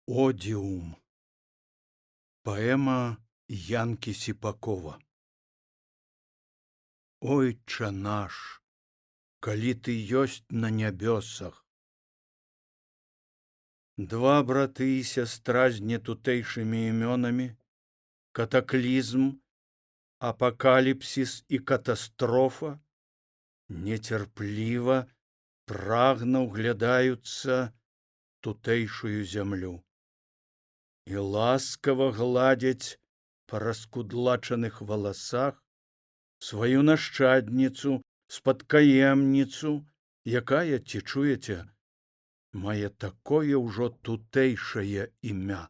Одіум. Паэма Янкі Сіпакова. Ойча наш, калі ты ёсць на нябёсах. Два браты і сястра з нетутэйшымі імёнамі, катаклізм, апакаліпсіс і катастрофа нецярпліва, прагна ўглядаюцца тутэйшую зямлю і ласкава гладзяць па раскудлачаных валасах сваю нашчадніцу, спадкаемніцу, якая, ці чуеце, мае такое ўжо тутэйшае імя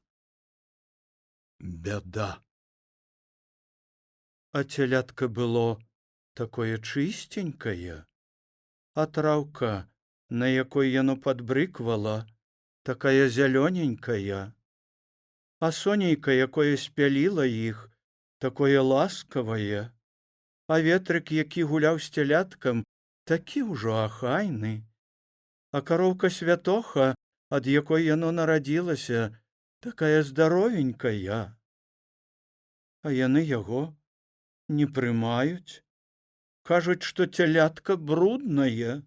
— Бяда. А цялятка было такое чыстенькае, а траўка, на якой яно падбрыквала, такая зялёненькая, а сонейка, якое спяліла іх, такое ласкавае, а ветрык, які гуляў з цяляткам, такі ўжо ахайны, а кароўка святоха, ад якой яно нарадзілася, такая здаровенькая. А яны яго не прымаюць, кажуць, што цялятка бруднае.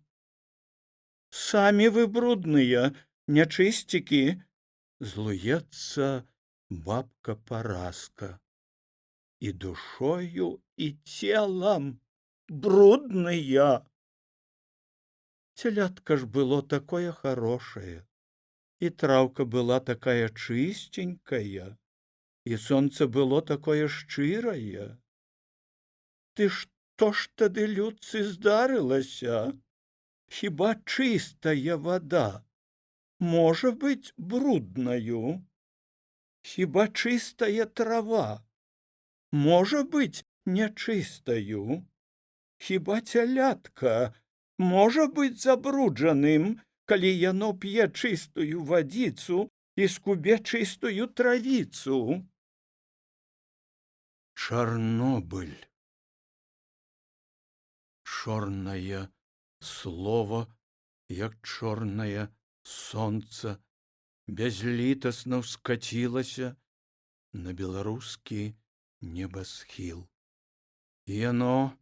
Самі вы брудныя, нячысцікі, злуецца бабка Параска. І душою, і целам брудныя. Цялятка ж было такое хорошае, і траўка была такая чыстенькая, і сонца было такое шчырае. Ты што ж тады, людцы, здарылася? Хіба чыстая вада можа быць бруднаю? Хіба чыстая трава можа быць нячыстаю? Хіба цялятка можа быць забруджаным, калі яно п'е чыстую вадзіцу і скубе чыстую травіцу? Чарнобыль. Чорнае слово, як чорнае сонца, бязлітасна ўскацілася на беларускі небасхіл. І яно,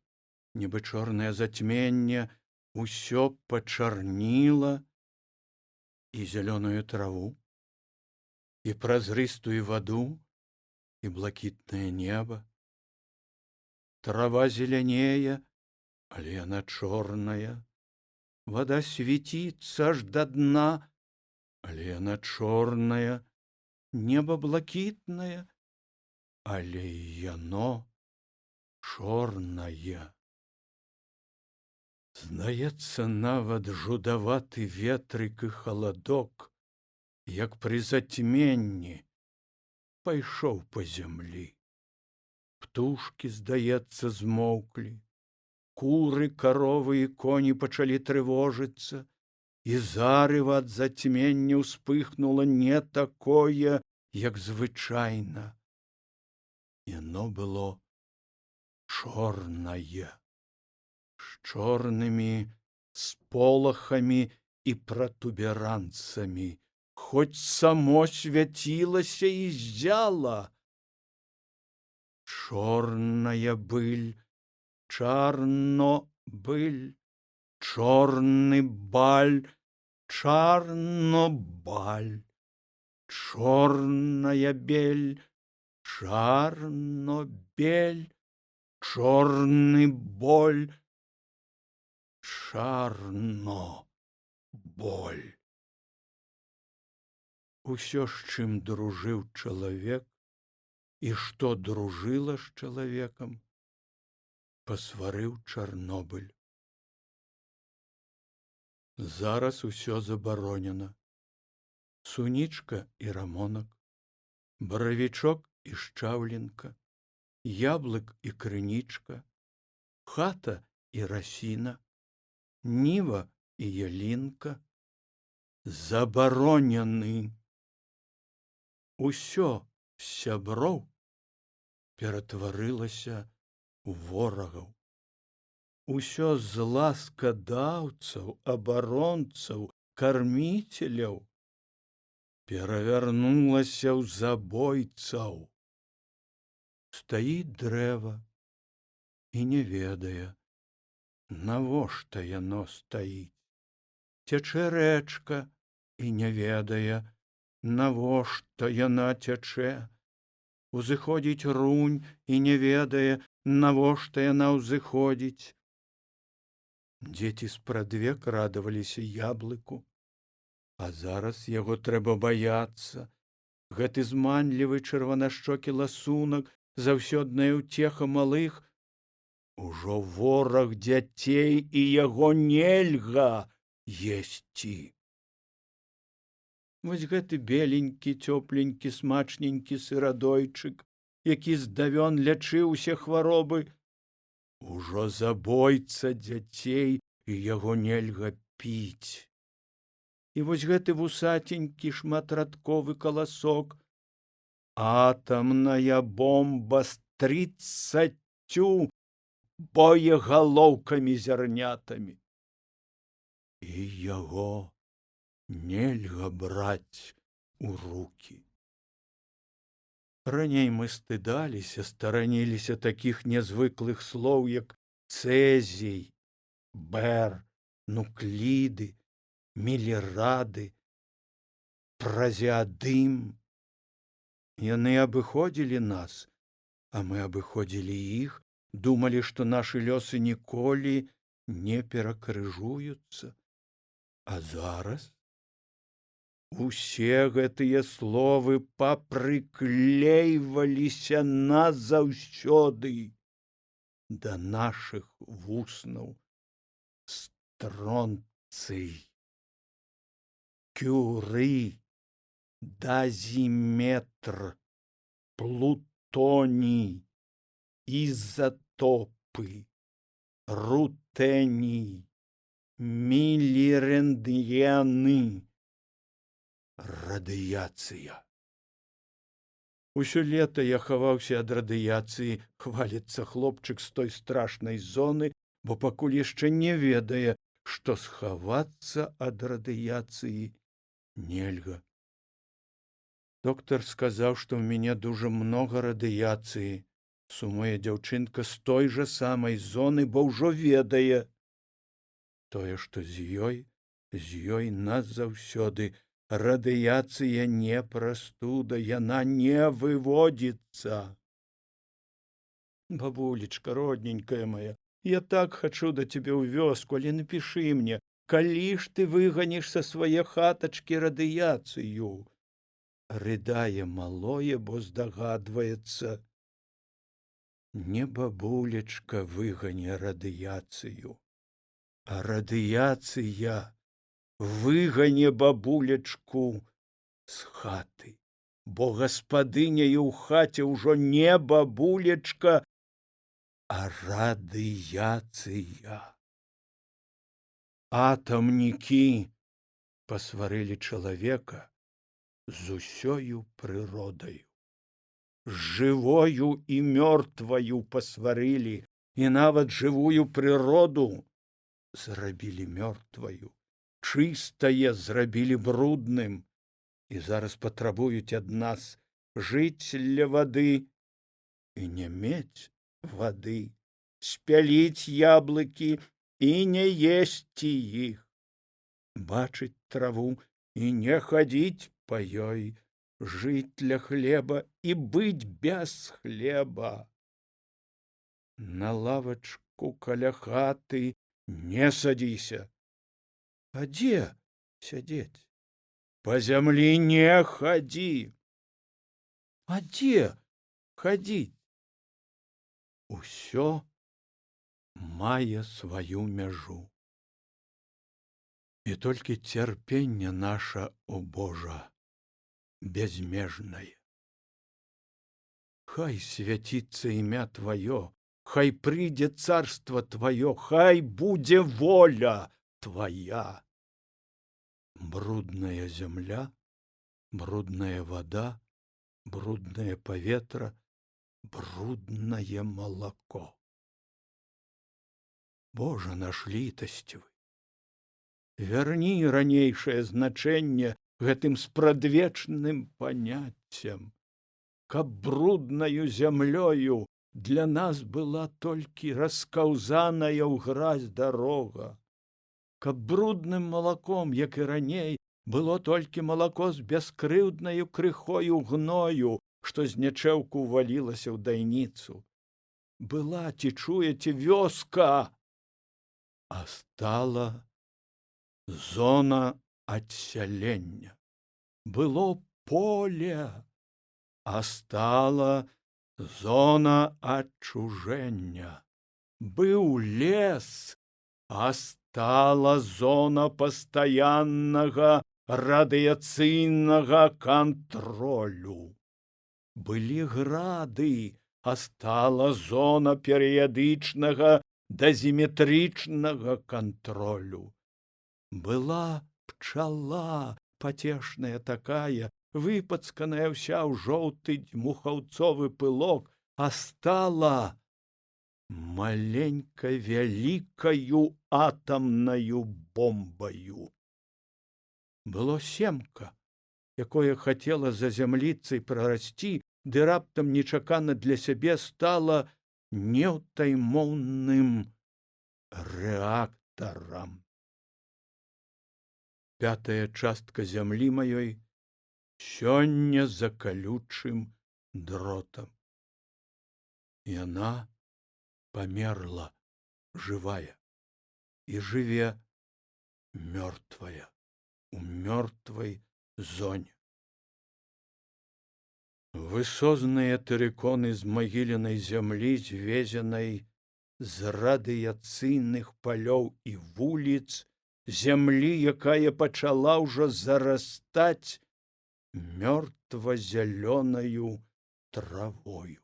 нібы чорнае зацьменне, усё пачарніла, і зялёную траву, і празрыстую ваду, і блакітнае неба. Трава зелянее, але яна чорная. Вада свіціцца аж да дна, але яна чорная. Неба блакітнае, але яно чорнае. Здаецца, нават жудаваты ветрык і халадок, як пры зацьменні, пайшоў па зямлі. Птушкі, здаецца, змоўклі, куры, каровы і коні пачалі трывожыцца, і зарыва ад зацьмення ўспыхнула не такое, як звычайна. Яно было чорнае, з чорнымі сполахамі і пратуберанцамі, хоць само свяцілася і ззяла. Чорная быль, чарно-быль, чорны баль, чарно-баль, чорная бель, чарно-бель, чорны боль, чарно-боль. Усё, з чым дружыў чалавек, і што дружыла з чалавекам, пасварыў Чарнобыль. Зараз усё забаронена. Сунічка і рамонак, баравічок і шчаўлінка, яблык і крынічка, хата і расіна, ніва і ялінка забаронены. Усё з сяброў ператварылася ў ворагаў. Усё з ласкадаўцаў, абаронцаў, карміцеляў перавярнулася ў забойцаў. Стаіць дрэва і не ведае, навошта яно стаіць. Цячэ рэчка і не ведае, навошта яна цячэ. Узыходзіць рунь і не ведае, навошта яна ўзыходзіць. Дзеці спрадвек радаваліся яблыку, а зараз яго трэба баяцца. Гэты зманлівы чырванашчокі ласунак, заўсёдная ўцеха малых, ужо вораг дзяцей, і яго нельга есці. Вось гэты беленькі, цёпленькі, смачненькі сырадойчык, які здавён лячыў усе хваробы, ужо забойца дзяцей, і яго нельга піць. І вось гэты вусатенькі шматрадковы каласок, атамная бомба з 30 боегалоўкамі зярнятамі. І яго нельга браць у рукі. Раней мы стыдаліся, стараніліся такіх нязвыклых слоў, як цэзій, бэр, нукліды, мілірады, празеадым. Яны абыходзілі нас, а мы абыходзілі іх, думалі, што нашы лёсы ніколі не перакрыжуюцца. А зараз усе гэтыя словы папрыклейваліся назаўсёды да нашых вуснаў. Стронцый, Кюры, дазіметр, плутоній, изотопы, рутэній, мілірэнтгены, радыяцыя. Усё лета я хаваўся ад радыяцыі, хваліцца хлопчык з той страшнай зоны, бо пакуль яшчэ не ведае, што схавацца ад радыяцыі нельга. Доктар сказаў, што ў мяне дужа многа радыяцыі. Сумуе дзяўчынка з той жа самай зоны, бо ўжо ведае. Тое, што з ёй назаўсёды. Радыяцыя не прастуда, яна не выводзіцца. Бабулечка, родненькая моя, я так хачу да цябе ў вёску, але напішы мне, калі ж ты выганіш са свае хатачкі радыяцыю? Рыдае малое, бо здагадваецца. Не бабулечка выгане радыяцыю, а радыяцыя выгане бабулечку з хаты, бо гаспадыняю ў хаце ўжо не бабулечка, а радыяцыя. Атамнікі пасварылі чалавека з усёю прыродаю. Жывою і мёртваю пасварылі, і нават жывую прыроду зрабілі мёртваю. Чыстае зрабілі брудным, і зараз патрабуюць ад нас жыць ля вады і не мець вады, спяліць яблыкі і не есці іх, бачыць траву і не хадзіць па ёй, жыць для хлеба і быць без хлеба. На лавачку каля хаты не садзіся. А дзе сядзець? Па зямлі не хадзі. А дзе хадзіць? Усё мае сваю мяжу. І толькі цярпенне наша, о Божа, безмежнае. Хай свяціцца імя Тваё, хай прыйдзе царства Тваё, хай будзе воля Твоя. Брудная земля, брудная вода, брудное паветра, брудное молоко. Боже наш літасцівы, вярні ранейшае значэнне гэтым спрадвечным паняццем, каб бруднаю зямлёю для нас была толькі раскаўзаная ў гразь дарога, каб брудным малаком, як і раней, было толькі малако з бяскрыўднаю крыхою гною, што з нячэўку ўвалілася ў дайніцу. Была, ці чуеце, вёска, а стала зона адсялення. Было поле, а стала зона адчужэння. Быў лес, а стала зона пастаяннага радыяцыйнага кантролю. Былі грады, а стала зона перыядычнага дазіметрычнага кантролю. Была пчала пацешная такая, выпацканая ўся ў жоўты дмухаўцовы пылок, а стала маленькай вялікаю атамнаю бомбаю. Было семка, якое хацела за зямліцай прарасці, ды раптам нечакана для сябе стала неўтаймоўным рэактарам. Пятая частка зямлі маёй сёння за калючым дротам. Яна памерла жывая і жыве мёртвая у мёртвай зоне. Высозныя тэрыконы з магіленай зямлі, звезенай з радыяцыйных палёў і вуліц, зямлі, якая пачала ўжо зарастаць мёртва-зялёнаю травою.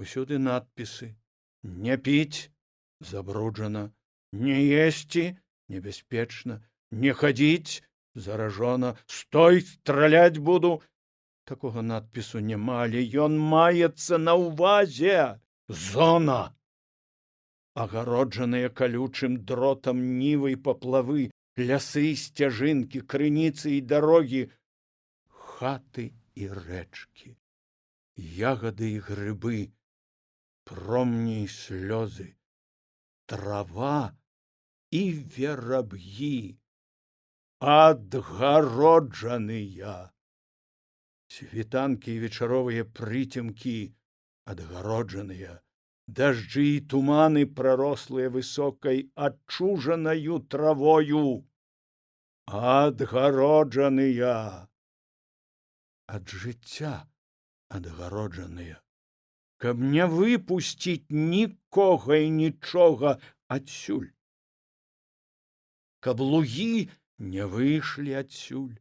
Усюды надпісы: не піць — забруджана, не есці — небяспечна, не хадзіць — заражона, стой, страляць буду. Такога надпісу няма, але ён маецца на ўвазе. Зона. Агароджаныя калючым дротам нівы і паплавы, лясы, сцяжынкі, крыніцы і дарогі, хаты і рэчкі, ягады і грыбы, промні і слёзы, трава і вераб'і адгароджаныя. Світанкі і вечаровыя прыцемкі адгароджаныя, дажджы і туманы прарослыя высокай адчужанаю травою адгароджаныя. Ад жыцця адгароджаныя, каб не выпусціць нікога і нічога адсюль, каб лугі не выйшлі адсюль,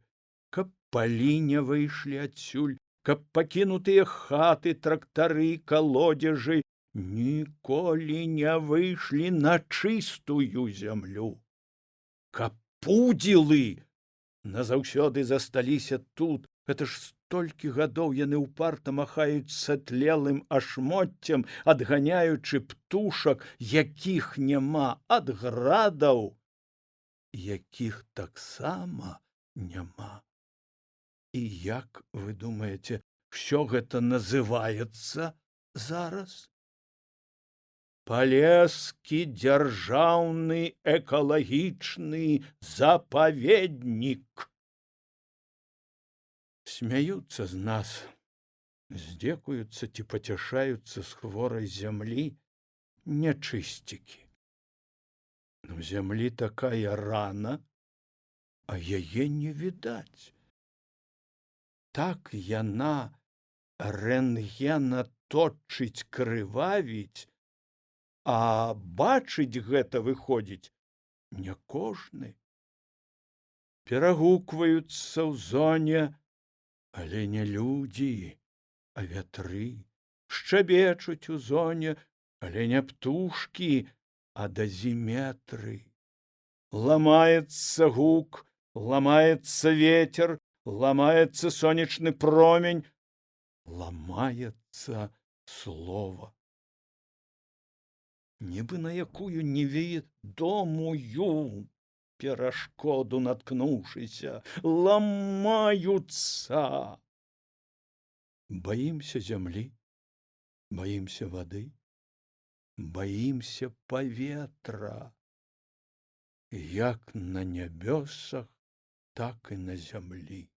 каб палі не выйшлі адсюль, каб пакінутыя хаты, трактары, калодзежы ніколі не выйшлі на чыстую зямлю, каб пудзілы назаўсёды засталіся тут. Гэта ж столькі гадоў яны ўпарта махаюць сатлелым ашмоццем, адганяючы птушак, якіх няма, ад градаў, якіх таксама няма. І як, вы думаеце, ўсё гэта называецца зараз? Палескі дзяржаўны экалагічны запаведнік. Смяюцца з нас, здзекуюцца ці пацяшаюцца з хворай зямлі нячысцікі. У зямлі такая рана, а яе не відаць. Так яна рэнтгена точыць, крывавіць, а бачыць гэта выходзіць не кожны. Перагукваюцца ў зоне, але не людзі, а вятры, шчабечуць у зоне, але не птушкі, а дазіметры. Ламаецца гук, ламаецца ветер, ламаецца сонечны промень, ламаецца слова. Нібы на якую неведомую перашкоду наткнуўшыся, ламаюцца. Баімся зямлі, баімся вады, баімся паветра. Як на нябёсах, так і на зямлі.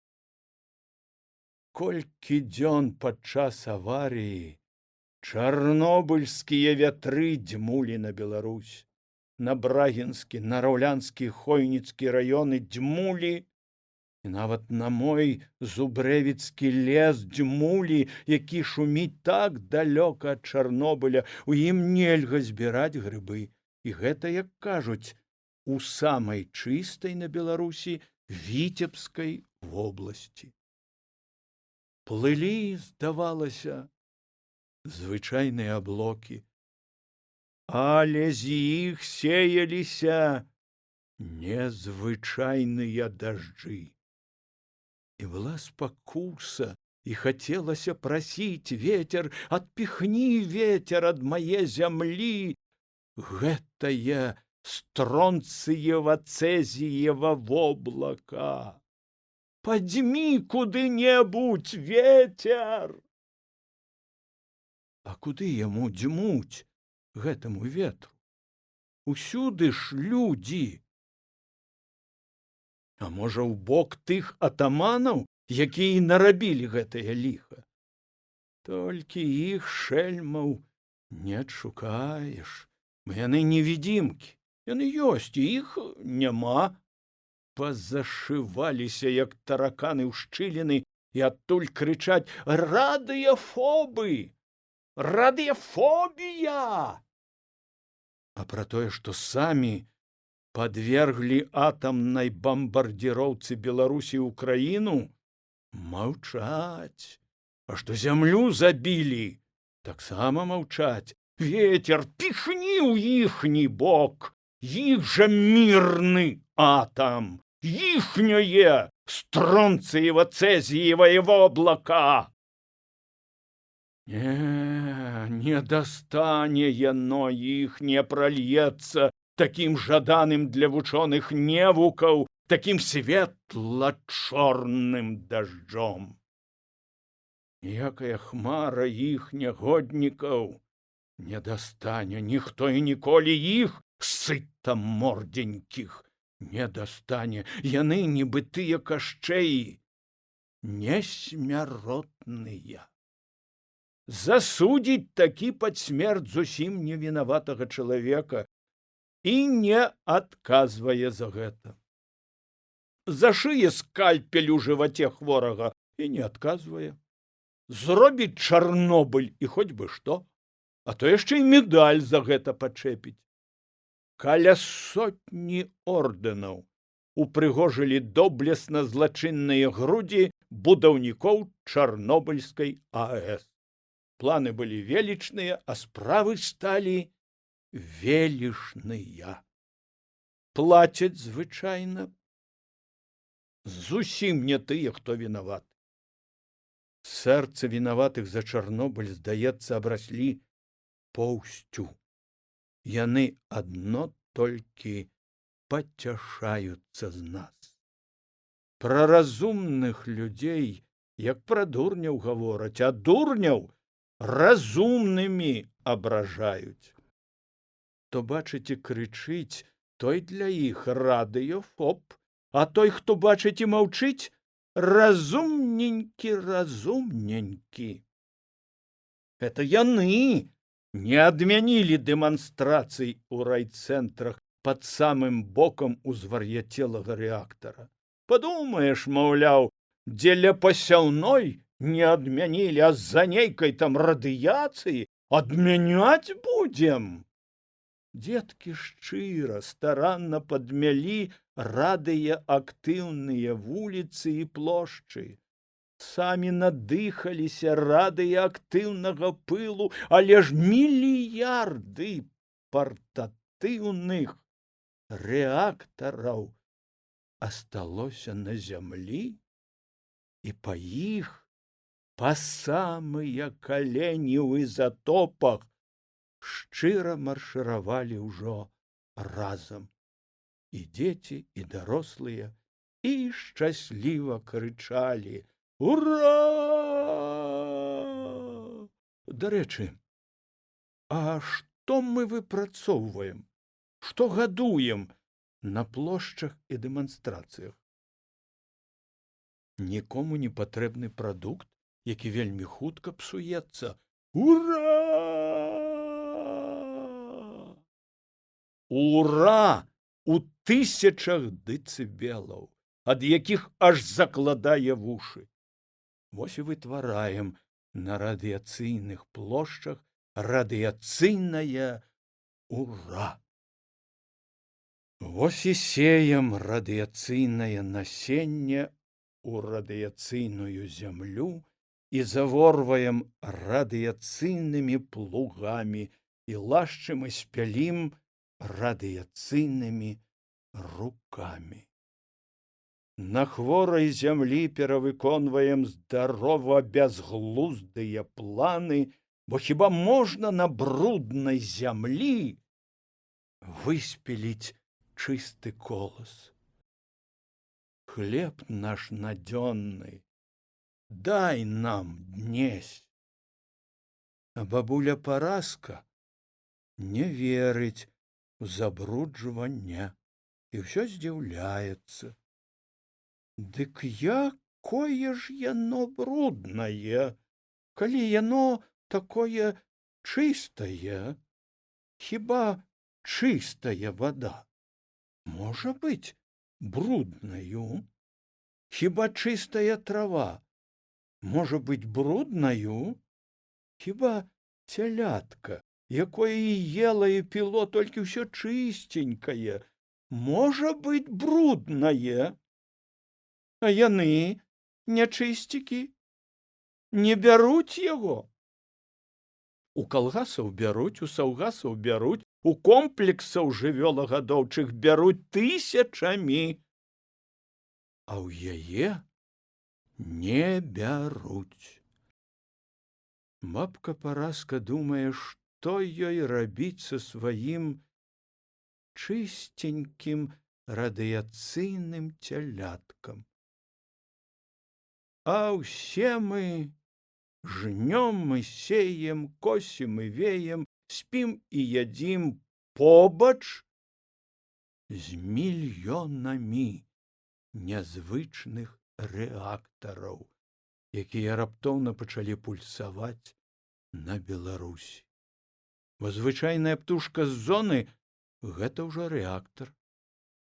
Колькі дзён падчас аварыі чарнобыльскія вятры дзьмулі на Беларусь, на Брагінскі, на Раўлянскі, Хойніцкі раёны дзьмулі, і нават на мой зубрэвіцкі лес дзьмулі, які шуміць так далёка ад Чарнобыля, у ім нельга збіраць грыбы. І гэта, як кажуць, у самай чыстай на Беларусі Віцебскай вобласці. Плылі, здавалася, звычайныя аблокі, але з іх сеяліся незвычайныя дажджы. І была спакуса, і хацелася прасіць: ветер, адпіхні, ветер, ад мае зямлі гэтае стронцыева-цэзіева воблака. Падзьмі куды-небудзь, ветер! А куды яму дзьмуць, гэтаму ветру? Усюды ж людзі. А можа, ў бок тых атаманаў, якія нарабілі гэтае ліха? Толькі іх, шэльмаў, не адшукаеш, бо яны невідзімкі. Яны ёсць, і іх няма. Пазашываліся, як тараканы ў шчыліны, і адтуль крычаць: радыёфобы! Радыёфобія! А пра тое, што самі падверглі атамнай бамбардзіроўцы Беларусі і Украіну, маўчаць. А што зямлю забілі, таксама маўчаць. Ветер, піхні ў іхні бок, іх жа мірны атам, іхняе стронцыева-цэзіевае воблака. Не дастане яно іх, не пральецца такім жаданым для вучоных невукаў, такім светла-чорным дажджом. Ніякая хмара іх нягоднікаў не дастане, ніхто і ніколі іх, сытамордзенькіх, не дастане. Яны, нібы тыя кашчэі, несмяротныя. Засудзіць такі пад смерць зусім невінаватага чалавека і не адказвае за гэта. Зашые скальпель у жываце хворага і не адказвае. Зробіць Чарнобыль і хоць бы што, а то яшчэ і медаль за гэта пачэпіць. Каля сотні ордэнаў упрыгожылі доблесна злачынныя грудзі будаўнікоў Чарнобыльскай АЭС. Планы былі велічныя, а справы сталі велічныя. Плацяць звычайна зусім не тыя, хто вінаваты. Сэрцы вінаватых за Чарнобыль, здаецца, абраслі поўсцю. Яны адно толькі пацяшаюцца з нас. Пра разумных людзей, як пра дурняў гавораць, а дурняў разумнымі абражаюць. Хто, бачыце, крычыць, той для іх радыёфоб, а той, хто бачыць і маўчыць, разумненькі, разумненькі. Это яны не адмянілі дэманстрацый у райцэнтрах пад самым бокам узвар'яцелага рэактара. Падумаеш, маўляў, дзеля пасяўной не адмянілі, а з-за нейкай там радыяцыі адмяняць будзем. Дзеткі шчыра, старанна падмялі радыеактыўныя вуліцы і плошчы. Самі надыхаліся радыеактыўнага пылу, але ж мільярды партатыўных рэактараў асталося на зямлі, і па іх, па самыя калені ў ізатопах, шчыра маршыравалі ўжо разам. і дзеці, і дарослыя, і шчасліва крычалі: «Ура!» Дарэчы, а што мы выпрацоўваем, што гадуем на плошчах і дэманстрацыях? Нікому не патрэбны прадукт, які вельмі хутка псуецца. Ура! Ура! У тысячах дэцыбелаў, ад якіх аж закладае вушы. Вось і вытвараем на радыяцыйных плошчах радыяцыйнае ура. Вось і сеем радыяцыйнае насенне у радыяцыйную зямлю і заворваем радыяцыйнымі плугамі і лашчым і спялім радыяцыйнымі рукамі. На хворай зямлі перавыконваем здарова бязглуздыя планы, бо хіба можна на бруднай зямлі выспеліць чысты колас? Хлеб наш надзённы, дай нам днесь. А бабуля Параска не верыць у забруджванне і ўсё здзіўляецца. Дык якое ж яно бруднае, калі яно такое чыстае? Хіба чыстая вада можа быць бруднаю? Хіба чыстая трава можа быць бруднаю? Хіба цялятка, якое і ела і піло толькі ўсё чысценькае, можа быць бруднае? А яны, нячысцікі, не бяруць яго. У калгасаў бяруць, у саўгасаў бяруць, у комплексаў жывёлагадоўчых бяруць тысячамі, а ў яе не бяруць. Бабка Параска думае, што ёй рабіць са сваім чысценькім радыяцыйным цяляткам. А ўсе мы жнём, мы сеем, косім і веем, спім і ядзім побач з мільёнамі нязвычных рэактараў, якія раптоўна пачалі пульсаваць на Беларусі. Бо звычайная птушка з зоны — гэта ўжо рэактар.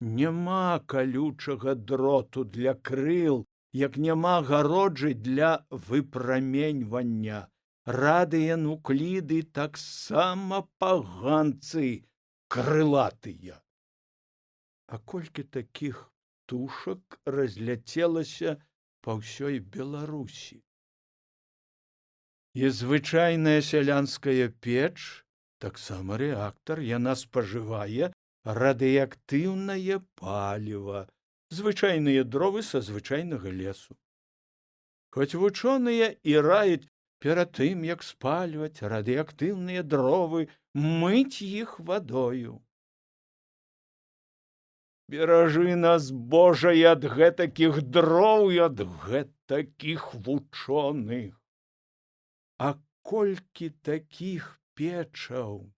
Няма калючага дроту для крыл, як няма гароджы для выпраменьвання. Радыенукліды таксама паганцы крылатыя. А колькі такіх птушак разляцелася па ўсёй Беларусі? І звычайная сялянская печ таксама рэактар, яна спажывае радыеактыўнае паліва, звычайныя дровы са звычайнага лесу. Хоць вучоныя і раюць перад тым, як спальваць радыеактыўныя дровы, мыць іх вадою. Беражы нас, Божа, і ад гэтакіх дроў, і ад гэтакіх вучоных. А колькі такіх печаў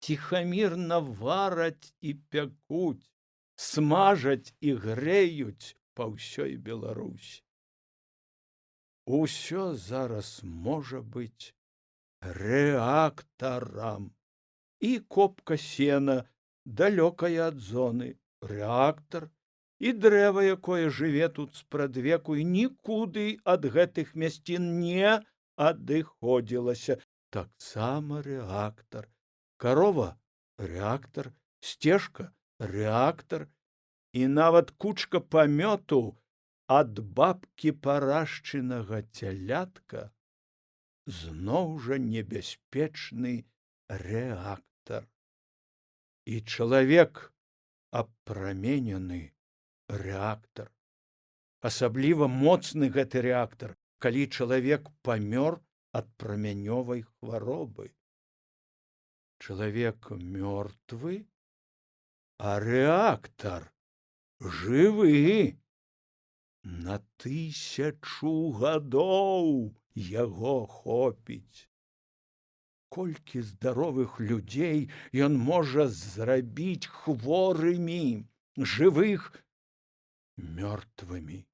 ціхамірна вараць і пякуць, смажаць і грэюць па ўсёй Беларусі. Усё зараз можа быць рэактарам. І копка сена, далёкая ад зоны, рэактар, і дрэва, якое жыве тут спрадвеку і нікуды ад гэтых мясцін не адыходзілася, таксама рэактар. Карова — рэактар, сцежка — рэактар, і нават кучка памёту ад бабкі парашчынага цялятка зноў жа небяспечны рэактар. І чалавек апраменены рэактар. Асабліва моцны гэты рэактар, калі чалавек памёр ад прамянёвай хваробы. Чалавек мёртвы а рэактар жывы. На 1000 гадоў яго хопіць. Колькі здаровых людзей ён можа зрабіць хворымі, жывых мёртвымі.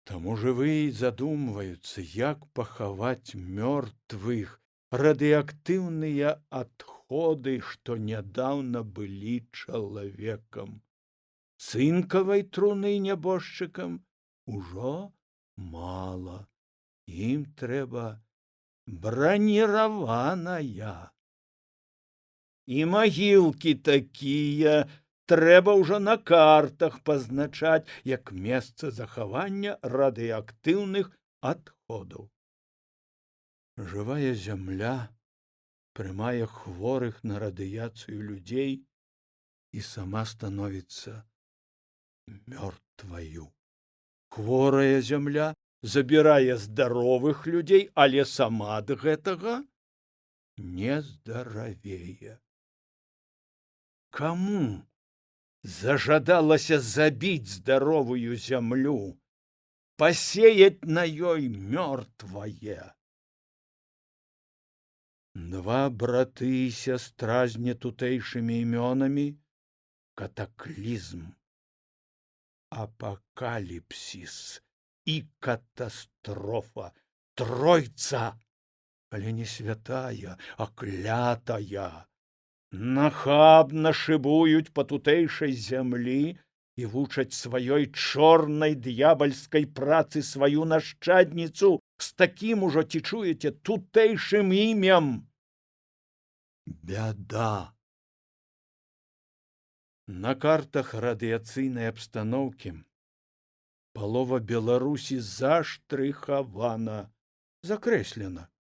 Таму жывыя задумваюцца, як пахаваць мёртвых, радыеактыўныя адходы, што нядаўна былі чалавекам. Цынкавай труны нябожчыкам ужо мала. Ім трэба браніраваная. І магілкі такія трэба ўжо на картах пазначаць як месца захавання радыеактыўных адходаў. Жывая зямля прымае хворых на радыяцыю людзей і сама становіцца мёртваю. Хворая зямля забірае здаровых людзей, але сама ад гэтага не здаравее. Каму зажадалася забіць здаровую зямлю, пасеяць на ёй мёртвае? Два браты і сястра з нетутэйшымі імёнамі, катаклізм, апакаліпсіс і катастрофа, тройца, але не святая, а клятая. Нахабна шыбуюць па тутэйшай зямлі і вучаць сваёй чорнай д'ябальскай працы сваю нашчадніцу з такім ужо, ці чуеце, тутэйшым імем. Бяда. На картах радыяцыйнай абстаноўкі палова Беларусі заштрыхавана, закрэслена,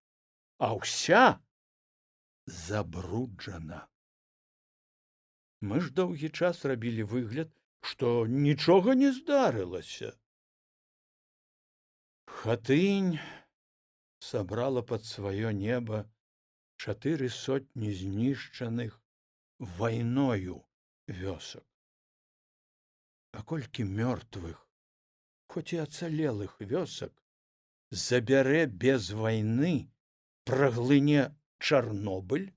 а ўся забруджана. Мы ж доўгі час рабілі выгляд, што нічога не здарылася. Хатынь сабрала пад сваё неба 400 знішчаных вайною вёсак. А колькі мёртвых, хоць і ацалелых вёсак, забярэ без вайны, праглыне Чарнобыль?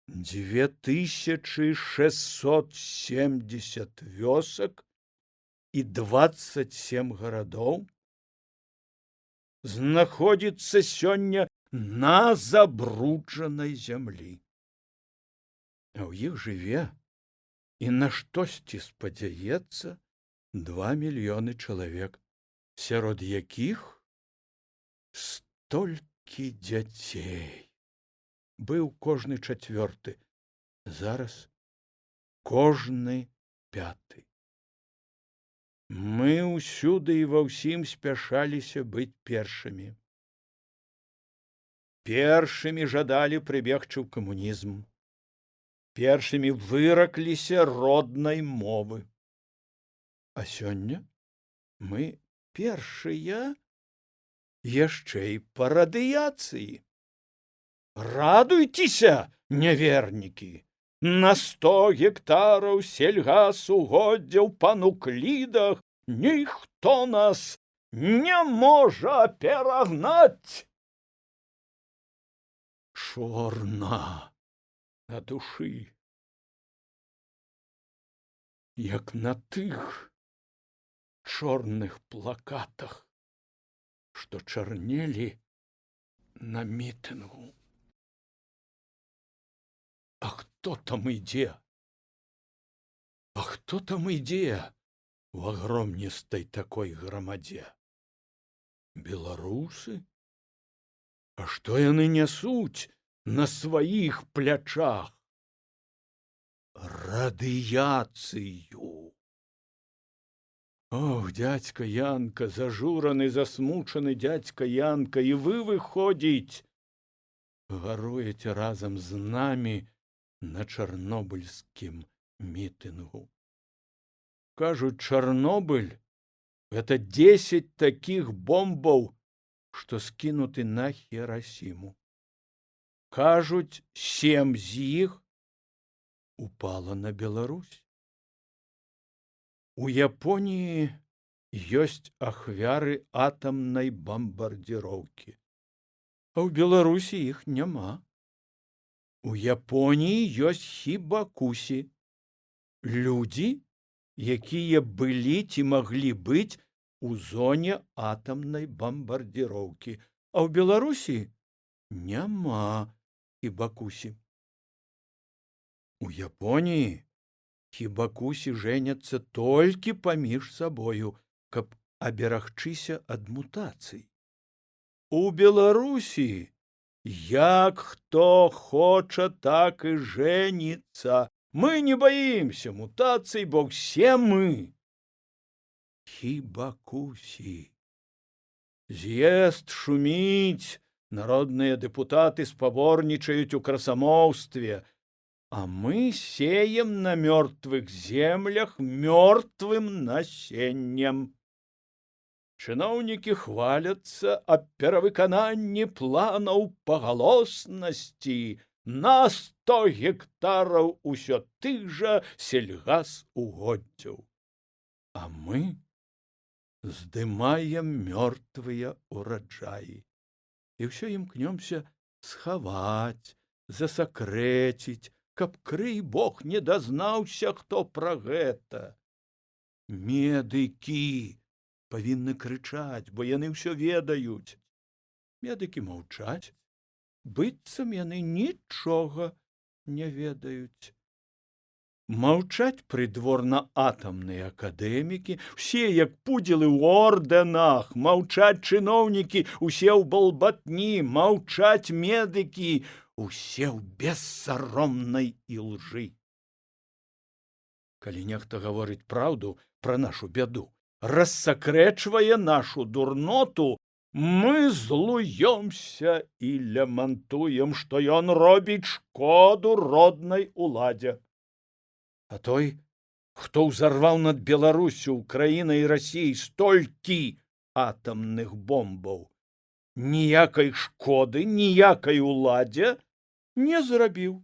2670 вёсак і 27 гарадоў знаходзіцца сёння на забруджанай зямлі. А ў іх жыве і на штосьці спадзяецца 2 мільёны чалавек, сярод якіх столькі дзяцей. Быў кожны 4, зараз кожны 5. Мы ўсюды і ва ўсім спяшаліся быць першымі. Першымі жадалі прыбегчы ў камунізм. Першымі выракліся роднай мовы. А сёння мы першыя яшчэ і па радыяцыі. Радуйцеся, нявернікі! На 100 гектараў сельгасугоддзяў па нуклідах ніхто нас не можа перагнаць. Чорна на душы, як на тых чорных плакатах, што чарнелі на мітынгу. А хто там ідзе? А хто там ідзе у агромністай такой грамадзе? Беларусы? А што яны нясуць на сваіх плячах? Радыяцыю. Ох, дядька Янка, зажураны, засмучаны дядька Янка, і вы, выходзіць, гаруеце разам з намі на чарнобыльскім мітынгу. Кажуць, Чарнобыль — гэта 10 такіх бомбаў, што скінуты на Хірасіму. Кажуць, 7 з іх упала на Беларусь. У Японіі ёсць ахвяры атамнай бамбардзіроўкі, а ў Беларусі іх няма. У Японіі ёсць хібакусі, людзі, якія былі ці маглі быць у зоне атамнай бамбардзіроўкі, а ў Беларусі няма хібакусі. У Японіі хібакусі жэняцца толькі паміж сабою, каб аберагчыся ад мутацый. У Беларусі як хто хоча, так і жэніцца. Мы не баімся мутацый, бо ўсе мы хібакусі. З'езд шуміць, народныя дэпутаты спаборнічаюць у красамоўстве, а мы сеем на мёртвых землях мёртвым насеннем. Чыноўнікі хваляцца аб перавыкананні планаў пагалоснасці на 100 гектараў усё тых жа сельгасугоддзяў. А мы здымаем мёртвыя ураджаі і ўсё імкнёмся схаваць, засакрэціць, каб, крый Бог, не дазнаўся хто пра гэта. Медыкі павінны крычаць, бо яны ўсё ведаюць. Медыкі маўчаць, быццам яны нічога не ведаюць. Маўчаць прыдворна-атамныя акадэмікі, усе як пудзелы ў ордэнах, маўчаць чыноўнікі, усе ў балбатні, маўчаць медыкі, усе ў бессаромнай ілжы. Калі нехта гаворыць праўду пра нашу бяду, рассакрэчвае нашу дурноту, мы злуёмся і лямантуем, што ён робіць шкоду роднай уладзе. А той, хто ўзарваў над Беларусю, Украінай і Расіяй столькі атамных бомбаў, ніякай шкоды, ніякай уладзе не зрабіў.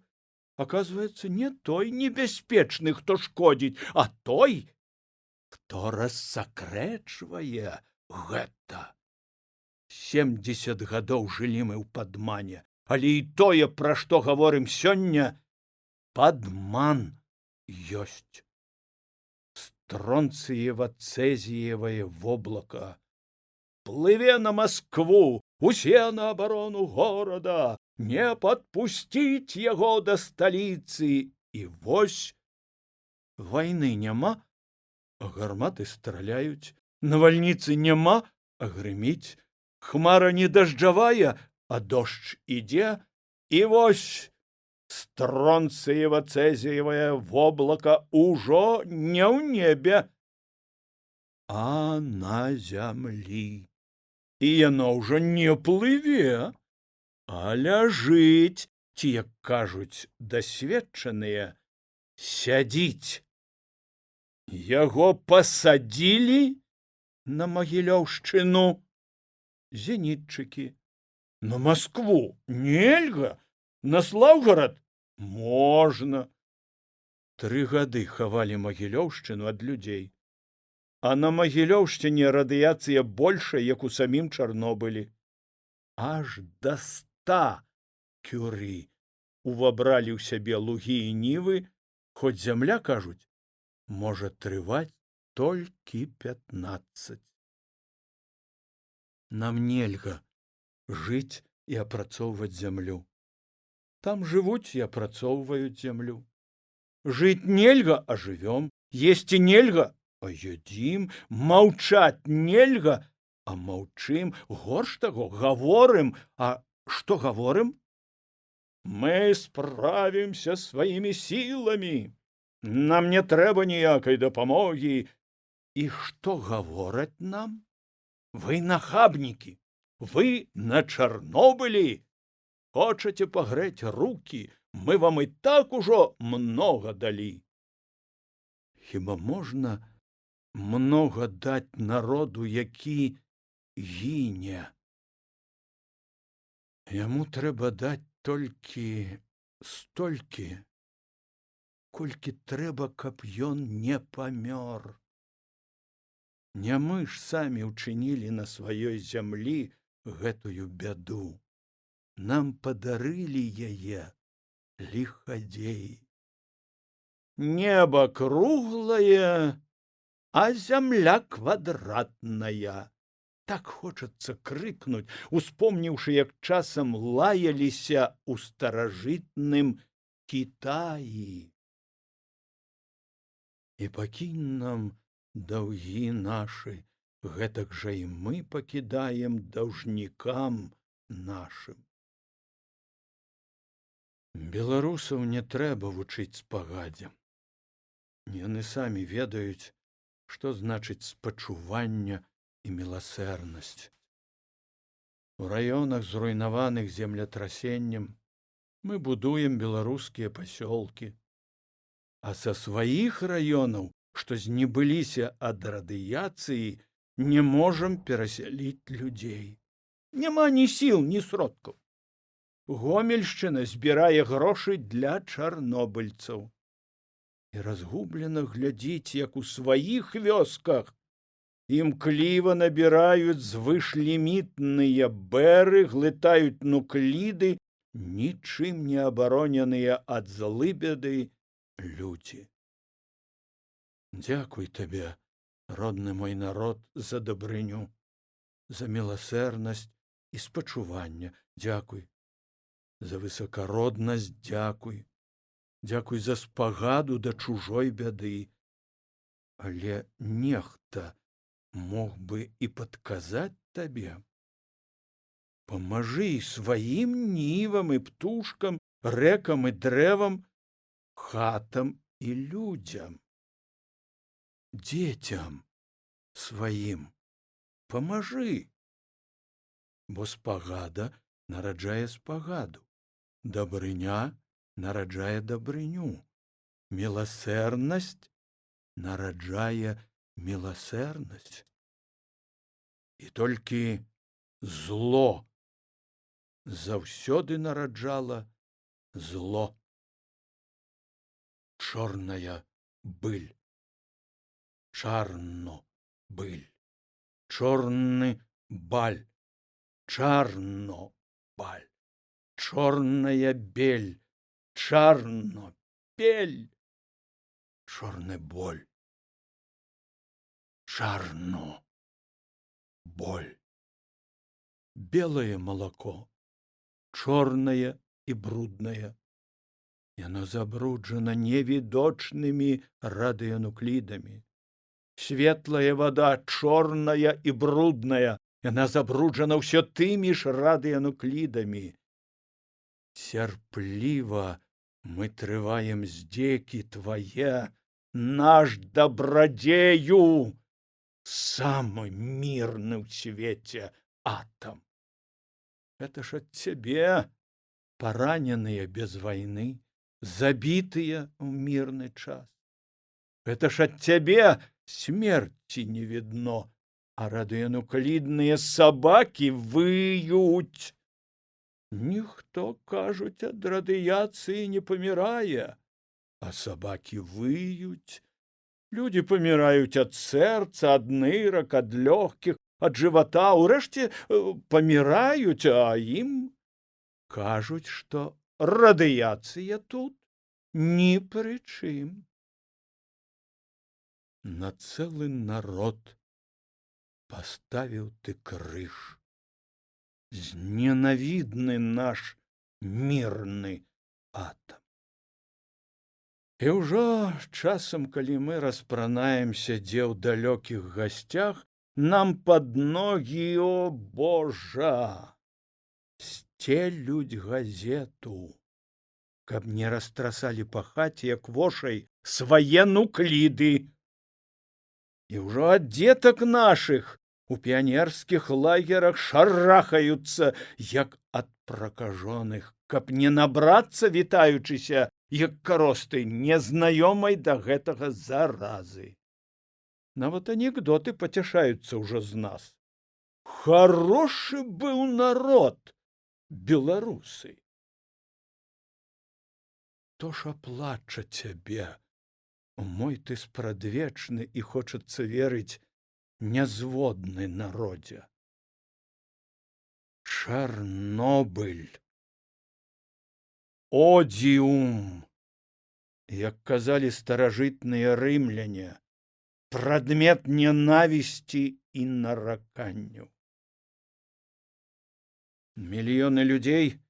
Аказваецца, не той небяспечны, хто шкодзіць, а той, хто рассакрэчвае гэта. 70 гадоў жылі мы ў падмане, але і тое, пра што гаворым сёння, падман ёсць. Стронцыева-цэзіевае воблака плыве на Маскву, усе на абарону горада, не падпусціць яго да сталіцы. І вось вайны няма, а гарматы страляюць, навальніцы няма, а грыміць, хмара не дажджавая, а дождж ідзе, і вось стронцыева-цэзіевае воблака ўжо не ў небе, а на зямлі. І яно ўжо не плыве, а ляжыць, ці, як кажуць дасведчаныя, сядзіць. Яго пасадзілі на Магілёўшчыну зенітчыкі. На Маскву нельга, на Слаўгарад можна. 3 гады хавалі Магілёўшчыну ад людзей. А на Магілёўшчыне радыяцыя большая, як у самім Чарнобылі. Аж да 100 кюры увабралі ў сябе лугі і нівы, хоць зямля, кажуць, можа трываць толькі 15. Нам нельга жыць і апрацоўваць зямлю. Там жывуць і апрацоўваюць зямлю. Жыць нельга, а жывём, есці нельга, а едзім, маўчаць нельга, а маўчым, горш таго, гаворым, а што гаворым? Мы справімся сваімі сіламі, нам не трэба ніякай дапамогі. І што гавораць нам? Вы нахабнікі, вы на Чарнобылі хочаце пагрэць рукі, мы вам і так ужо многа далі. Хіба можна многа даць народу, які гіне? Яму трэба даць толькі столькі, колькі трэба, каб ён не памёр. Не мы ж самі ўчынілі на сваёй зямлі гэтую бяду. Нам падарылі яе ліхадзеі. Неба круглае, а зямля квадратная. Так хочацца крыкнуць, успомніўшы, як часам лаяліся ў старажытным Кітаі. І пакінь нам даўгі нашы, гэтак жа і мы пакідаем даўжнікам нашым. Беларусаў не трэба вучыць спагадзе. Яны самі ведаюць, што значыць спачуванне і міласэрнасць. У раёнах, зруйнаваных землетрасеннем, мы будуем беларускія пасёлкі, а са сваіх раёнаў, што знебыліся ад радыяцыі, не можам перасяліць людзей. Няма ні сіл, ні сродкаў. Гомельшчына збірае грошы для чарнобыльцаў. І разгублена глядзіць, як у сваіх вёсках імкліва набіраюць звышлімітныя бэры, глытаюць нукліды, нічым не абароненыя ад злы бяды людзі. Дзякуй табе, родны мой народ, за дабрыню, за міласэрнасць і спачуванне. Дзякуй за высакароднасць, дзякуй. Дзякуй за спагаду да чужой бяды. Але нехта мог бы і падказаць табе. Памажы сваім нівам і птушкам, рэкам і дрэвам, хатам і людзям. Дзецям сваім памажы. Бо спагада нараджае спагаду. Дабрыня нараджае дабрыню. Міласэрнасць нараджае міласэрнасць. І толькі зло заўсёды нараджала зло. Чорная быль. Чарно быль. Чорны баль. Чарно баль. Чорная бель. Чарно бель. Чорны боль. Чарно боль. Белое молоко, чорнае і бруднае. Яно забруджана невідочнымі радыенуклідамі. Светлая вода, чорная і брудная, яна забруджана ўсё тымі ж радыенуклідамі. Цярпліва мы трываем здзекі твае, наш дабрадзею, самы мірны ў свеце атам. Это ж ад цябе, параненыя без вайны, забітыя ў мірны час. Это ж ад цябе смерці не відно, а радыенуклідныя сабакі выюць. Ніхто, кажуць, ад радыяцыі не памірае, а сабакі выюць. Людзі паміраюць ад сэрца, ад нырак, ад лёгкіх, ад жывата, урэшце паміраюць, а ім кажуць, што радыяцыя тут ні пры чым. На цэлы народ паставіў ты крыж. Зненавідны наш мірны атам. І ўжо часам, калі мы распранаемся дзе ў далёкіх гасцях, нам пад ногі, о Божа, сцелюць газету, каб не растрасалі па хаце, як вошай, свае нукліды. І ўжо ад дзетак нашых у піянерскіх лагерах шарахаюцца, як ад пракажоных, каб не набрацца, вітаючыся, як каросты, незнаёмай да гэтага заразы. Нават анекдоты пацяшаюцца ўжо з нас. Харошы быў народ, беларусы. хто ж аплача цябе? Мой ты спрадвечны і, хочацца верыць, нязводны народзе. Чарнобыль. Одіум, як казалі старажытныя рымляне, прадмет ненавісці і нараканню. Мільёны людзей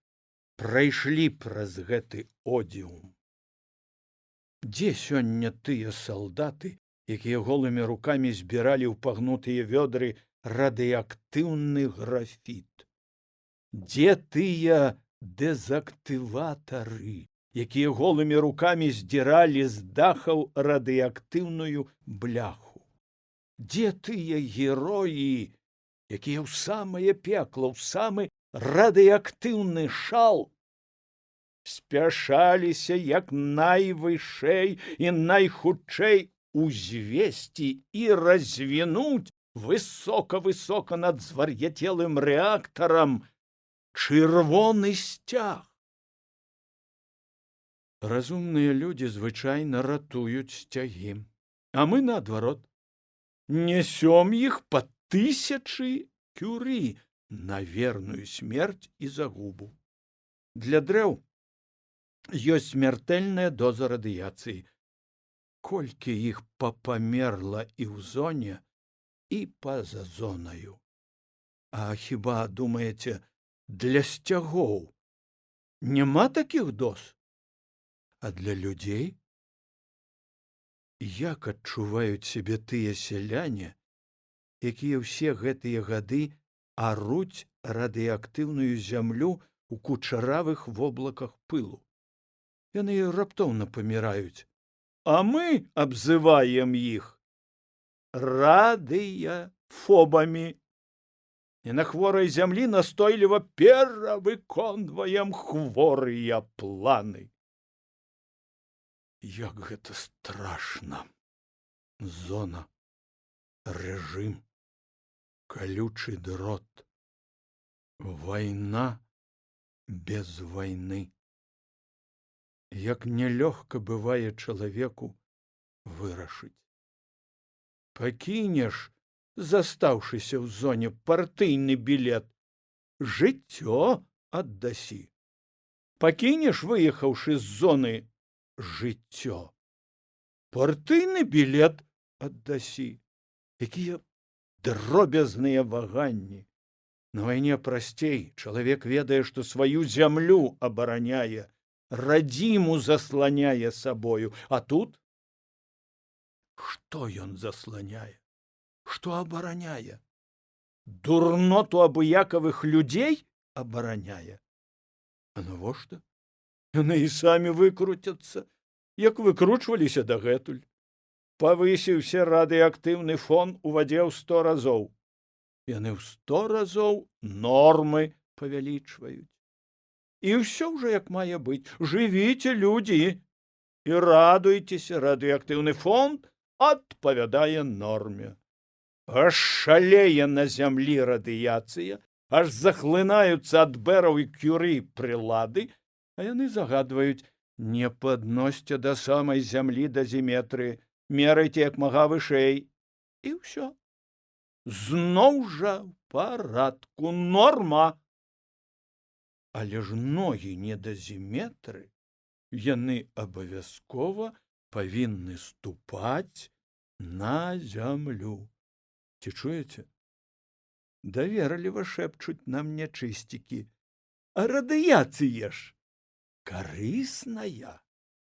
прайшлі праз гэты одіум. Дзе сёння тыя салдаты, якія голымі рукамі збіралі ў пагнутыя вёдры радыеактыўны графіт? Дзе тыя дэзактыватары, якія голымі рукамі здзіралі з дахаў радыеактыўную бляху? Дзе тыя героі, якія ў самае пекла, ў самы радыеактыўны шал спяшаліся як найвышэй і найхутчэй узвесці і развінуць высока-высока над звар'яцелым рэактарам чырвоны сцяг? Разумныя людзі звычайна ратуюць сцягі, а мы, наадварот, несём іх па тысячы кюрі на верную смерць і загубу. Для дрэў ёсць смертэльная доза радыяцыі. Колькі іх папамерла і ў зоне, і па-за зонаю. А хіба, думаеце, для сцягоў няма такіх доз? А для людзей? Як адчуваюць сябе тыя сяляне, якія ўсе гэтыя гады аруць радыеактыўную зямлю у кучаравых воблаках пылу? Яны раптоўна паміраюць, а мы абзываем іх радыяфобамі. І на хворай зямлі настойліва перавыконваем хворыя планы. Як гэта страшна! Зона, рэжым, калючы дрот, вайна без вайны. Як нялёгка бывае чалавеку вырашыць. Пакінеш, застаўшыся ў зоне, партыйны білет, жыццё аддасі. Пакінеш, выехаўшы з зоны, жыццё, партыйны білет аддасі. Якія дробязныя ваганні. На вайне прасцей, чалавек ведае, што сваю зямлю абараняе, радзіму засланяе сабою, а тут што ён засланяе? Што абараняе? Дурноту абыякавых людзей абараняе. А навошта? Яны і самі выкруцяцца, як выкручваліся дагэтуль. Павысіўся радыеактыўны фон у вадзе ў 100 разоў. Яны ў 100 разоў нормы павялічваюць. І ўсё ўжо як мае быць. Жывіце, людзі, і радуйцеся, радыеактыўны фонд адпавядае норме. Аж шалее на зямлі радыяцыя, аж захлынаюцца ад бэраў і кюры прылады, а яны загадваюць: не падносьце да самай зямлі дазіметры, мерайце як мага вышэй. І ўсё. Зноў жа ў парадку, норма. Але ж ногі не дазіметры, яны абавязкова павінны ступаць на зямлю. Ці чуеце? Даверліва шэпчуць нам нячысцікі. А радыяцыя ж карысная.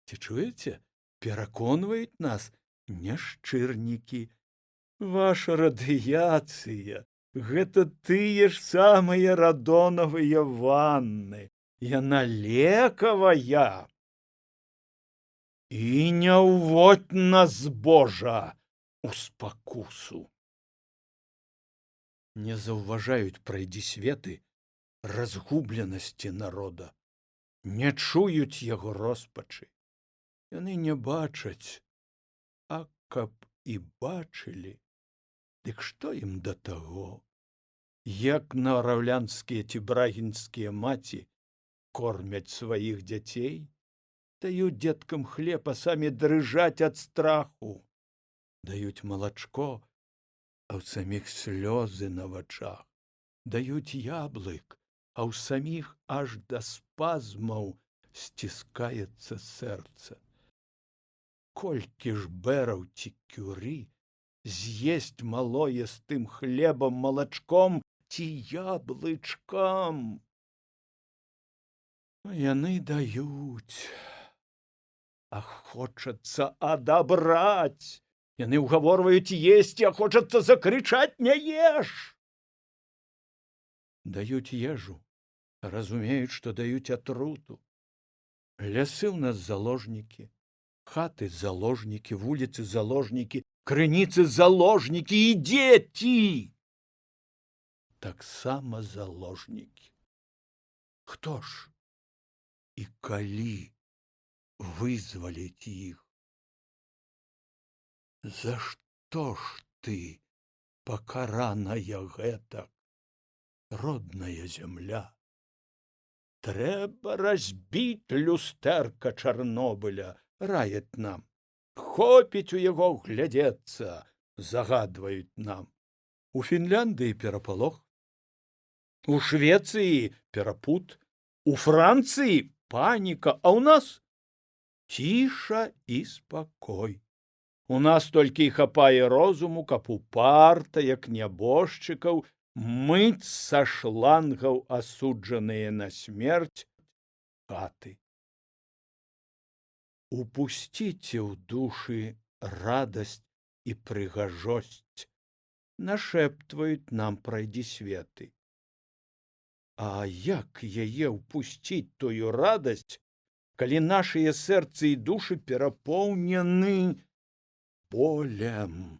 Ці чуеце? Пераконваюць нас няшчырнікі. Ваша радыяцыя — гэта тыя ж самыя радонавыя ванны. Яна лекавая. І не ўводь нас, Божа, у спакусу. Не заўважаюць прайдзісветы разгубленасці народа, не чуюць яго роспачы. Яны не бачаць, а каб і бачылі, дык што ім да таго, як нараўлянскія ці брагінскія маці кормяць сваіх дзяцей, Дают деткам хлеб, а сами дрыжать от страху. Дают малачко, а ў саміх слёзы на вачах. Дают яблык, а ў саміх аж да спазмаў сціскаецца сэрца. Колькі ж бэраў ці кюры з'есць малое з тым хлебам, малачком ці яблычкам? Яны даюць, а хочацца адабраць. Яны ўгаворваюць есці, а хочацца закрычаць: не еш! Даюць ежу, разумеюць, што даюць атруту. Лясы ў нас заложнікі, хаты заложнікі, вуліцы заложнікі, крыніцы заложнікі і дзеці таксама заложнікі. Хто ж і калі вызваліць іх? За што ж ты пакараная гэтак, родная зямля? Трэба разбіць люстэрка Чарнобыля, раяць нам. Хопіць у яго глядзецца, загадваюць нам. У Фінляндыі перапалох, у Швецыі перапут, у Францыі паніка, а ў нас ціша і спакой. У нас толькі і хапае розуму, каб упарта, як нябожчыкаў, мыць са шлангаў асуджаныя на смерць хаты. Упусціце ў душы радасць і прыгажосць, нашэптваюць нам прайдзісветы. А як яе ўпусціць, тую радасць, калі нашыя сэрцы і душы перапоўнены болем?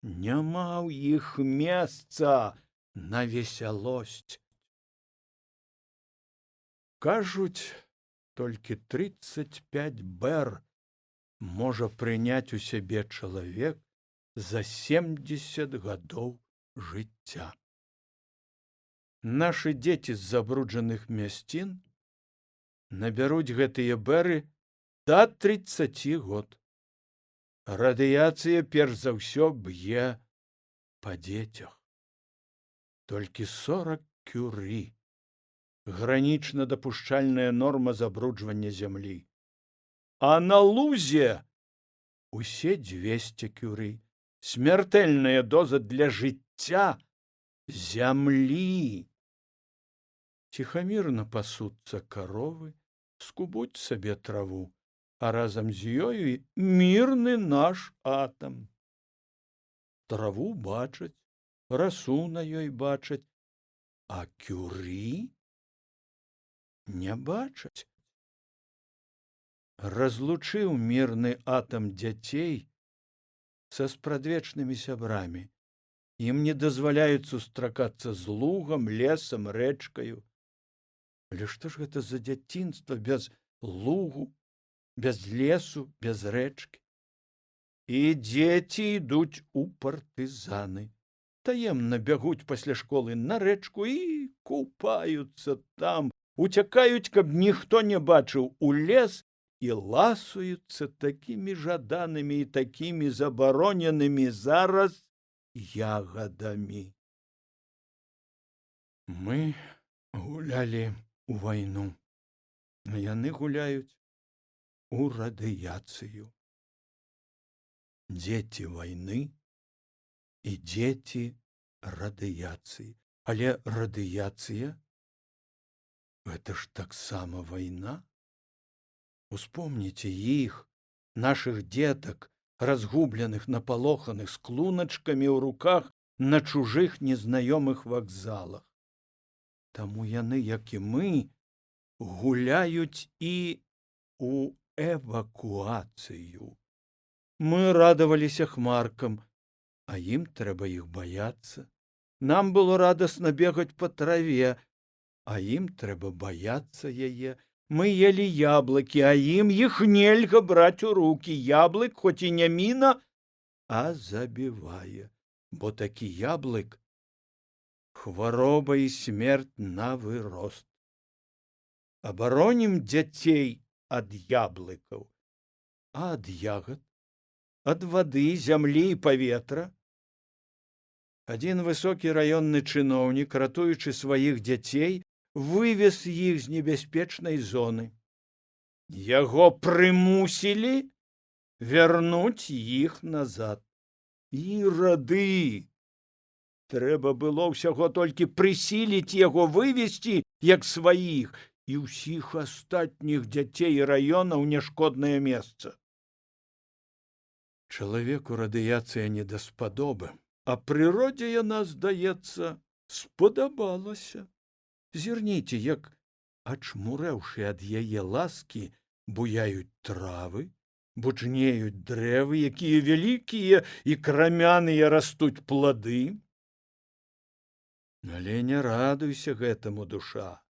Няма ў іх месца на весялосць. Кажуць, толькі 35 бэр можа прыняць у сябе чалавек за 70 гадоў жыцця. Нашы дзеці з забруджаных мясцін набяруць гэтыя бэры да 30 год. Радыяцыя перш за ўсё б'е па дзецях. Толькі 40 кюры гранічна дапушчальная норма забруджвання зямлі. А на лузе усе 200 кюры. Смертэльная доза для жыцця зямлі. Ціхамірна пасуцца каровы, скубуць сабе траву, а разам з ёю мірны наш атам. Траву бачаць, расу на ёй бачаць, а кюры не бачаць. Разлучыў мірны атам дзяцей са спрадвечнымі сябрамі. Ім не дазваляюць сустракацца з лугам, лесам, рэчкаю. Але што ж гэта за дзяцінства без лугу, без лесу, без рэчкі? І дзеці ідуць у партызаны. Таемна бягуць пасля школы на рэчку і купаюцца там, уцякаюць, каб ніхто не бачыў, у лес і ласуюцца такімі жаданымі і такімі забароненымі зараз ягадамі. Мы гулялі у вайну, а яны гуляюць у радыяцыю. Дзеці вайны і дзеці радыяцыі. Але радыяцыя — гэта ж таксама вайна. Успомніце іх, нашых дзетак, разгубленых, напалоханых, з клуначкамі ў руках на чужых незнаёмых вакзалах. Таму яны, як і мы, гуляюць і у эвакуацыю. Мы радаваліся хмаркам, а ім трэба іх баяцца. Нам было радасна бегаць па траве, а ім трэба баяцца яе. Мы елі яблыкі, а ім іх нельга браць у рукі. Яблык, хоць і не міна, а забівае, бо такі яблык — хвароба і смерць на вырост. Абаронім дзяцей ад яблыкаў, а ад ягад, ад вады, зямлі і паветра. Адзін высокі раённы чыноўнік, ратуючы сваіх дзяцей, вывез іх з небяспечнай зоны. Яго прымусілі вярнуць іх назад. Ірады! Трэба было ўсяго толькі прысіліць яго вывесці, як сваіх, і ўсіх астатніх дзяцей раёна ў няшкоднае месца. Чалавеку радыяцыя не даспадобы, а прыродзе яна, здаецца, спадабалася. Зірніце, як, ачмурэўшы ад яе ласкі, буяюць травы, бучнеюць дрэвы, якія вялікія і крамяныя растуць плады. Але не радуйся гэтаму, душа.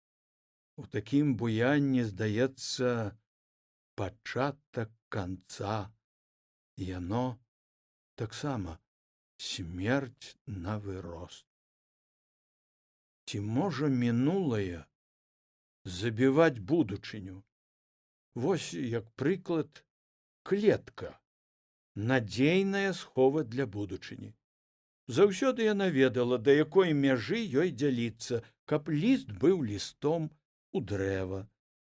У такім буянні, здаецца, пачатак канца. Яно таксама смерць на вырост. Ці можа мінулае забіваць будучыню? Вось, як прыклад, клетка, надзейная схова для будучыні. Заўсёды яна ведала, да якой мяжы ёй дзяліцца, каб ліст быў лістом у дрэва,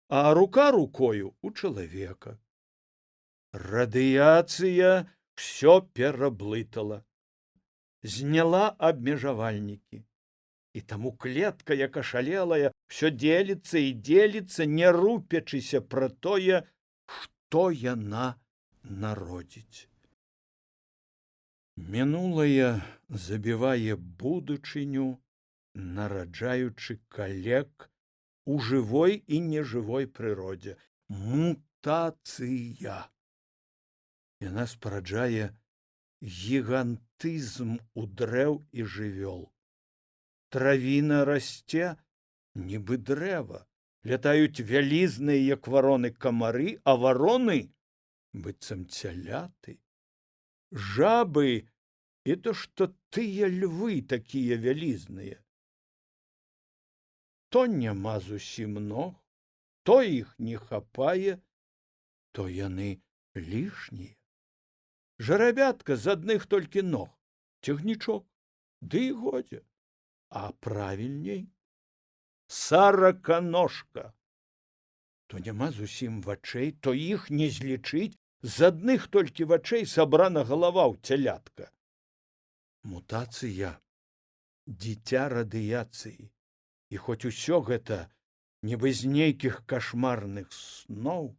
а рука рукою у чалавека. Радыяцыя ўсё пераблытала, зняла абмежавальнікі. І таму клетка, як ашалелая, усё дзеліцца і дзеліцца, не рупячыся пра тое, што яна народзіць. Мінулае забівае будучыню, нараджаючы калек у жывой і нежывой прыродзе. Мутацыя. Яна спараджае гігантызм у дрэў і жывёл. Травіна расце, нібы дрэва. Лятаюць вялізныя, як вароны, камары, а вароны, быццам цяляты. Жабы, і то, што тыя львы такія вялізныя. То няма зусім ног, то іх не хапае, то яны лішнія. Жарабятка з адных толькі ног, цягнічок, ды і годзе. А правільней сараканожка. То няма зусім вачэй, то іх не злічыць, з адных толькі вачэй сабрана галава ў цялятка. Мутацыя, дзіця радыяцыі. І хоць усё гэта нібы з нейкіх кашмарных сноў,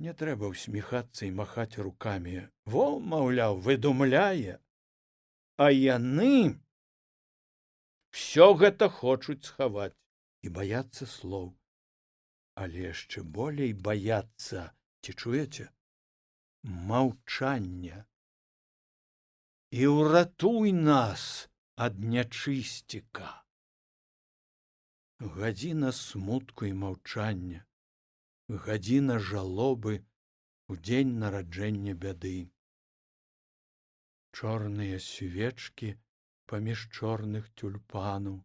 не трэба ўсміхацца і махаць рукамі. Во, маўляў, выдумляе. А яны всё гэта хочуць схаваць і баяцца слоў. Але яшчэ болей баяцца, ці чуеце, маўчання. І ўратуй нас ад нячысціка. Гадзіна смутку і маўчання, гадзіна жалобы у дзень нараджэння бяды. Чорныя свечкі паміж чорных тюльпанаў,